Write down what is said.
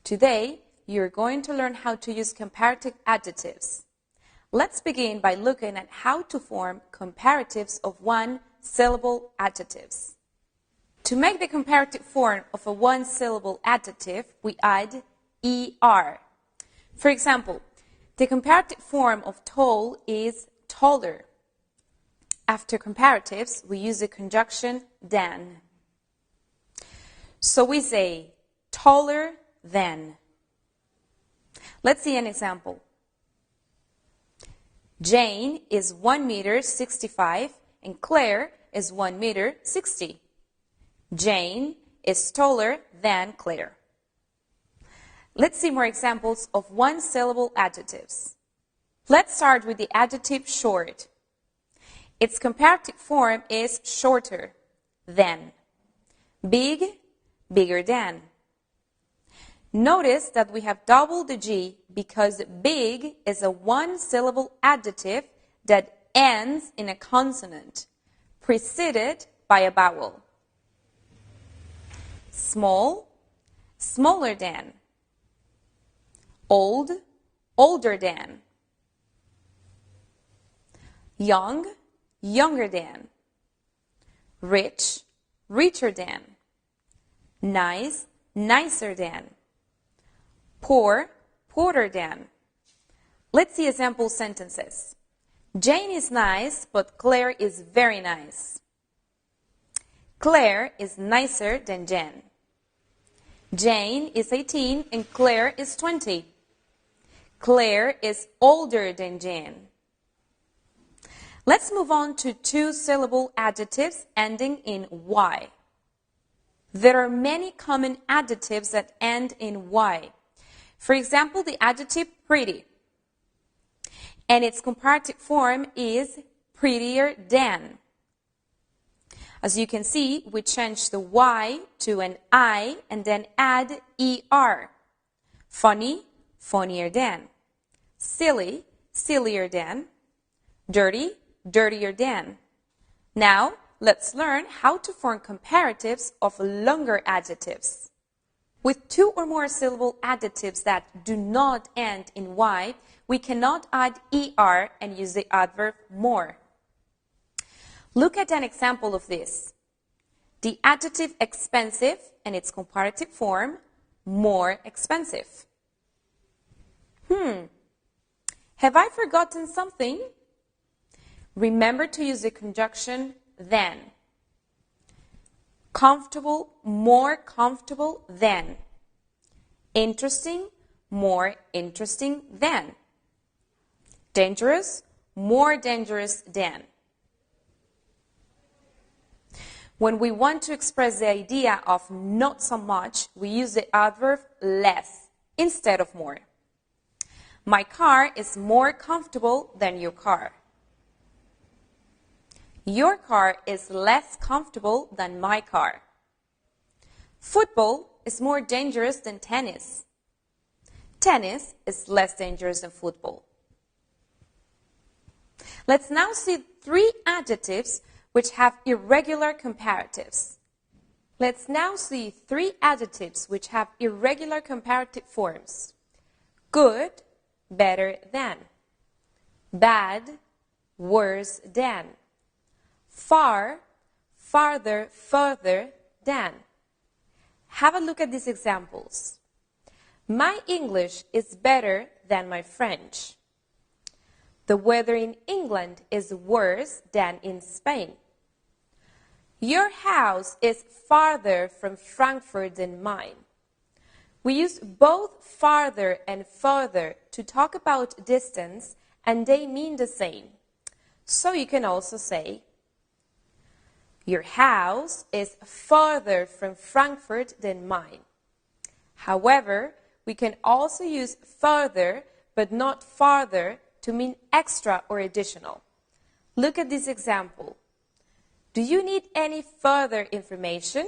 Today, you're going to learn how to use comparative adjectives. Let's begin by looking at how to form comparatives of one-syllable adjectives. To make the comparative form of a one-syllable adjective, we add er. For example, the comparative form of tall is taller. After comparatives, we use the conjunction than. So we say taller than. Let's see an example. Jane is 1 meter 65 and Claire is 1 meter 60. Jane is taller than Claire. Let's see more examples of one-syllable adjectives. Let's start with the adjective short. Its comparative form is shorter than. Big, bigger than. Notice that we have doubled the G because big is a one-syllable adjective that ends in a consonant, preceded by a vowel. Small, smaller than. Old, older than. Young, younger than. Rich, richer than. Nice, nicer than. Poor, poorer than. Let's see example sentences. Jane is nice, but Claire is very nice. Claire is nicer than Jane. Jane is 18 and Claire is 20. Claire is older than Jane. Let's move on to two-syllable adjectives ending in Y. There are many common adjectives that end in Y. For example, the adjective pretty. And its comparative form is prettier than. As you can see, we change the Y to an I and then add ER. Funny, funnier than. Silly, sillier than. Dirty, dirtier than. Now, let's learn how to form comparatives of longer adjectives. With two or more syllable adjectives that do not end in Y, we cannot add ER and use the adverb more. Look at an example of this. The adjective expensive and its comparative form, more expensive. Have I forgotten something? Remember to use the conjunction than. Comfortable, more comfortable than. Interesting, more interesting than. Dangerous, more dangerous than. When we want to express the idea of not so much, we use the adverb less instead of more. My car is more comfortable than your car. Your car is less comfortable than my car. Football is more dangerous than tennis. Tennis is less dangerous than football. Let's now see three adjectives which have irregular comparatives. Let's now see three adjectives which have irregular comparative forms. Good, better than. Bad, worse than. Far, farther, further than. Have a look at these examples. My English is better than my French. The weather in England is worse than in Spain. Your house is farther from Frankfurt than mine. We use both farther and further to talk about distance, and they mean the same. So you can also say, your house is farther from Frankfurt than mine. However, we can also use further but not farther to mean extra or additional. Look at this example. Do you need any further information?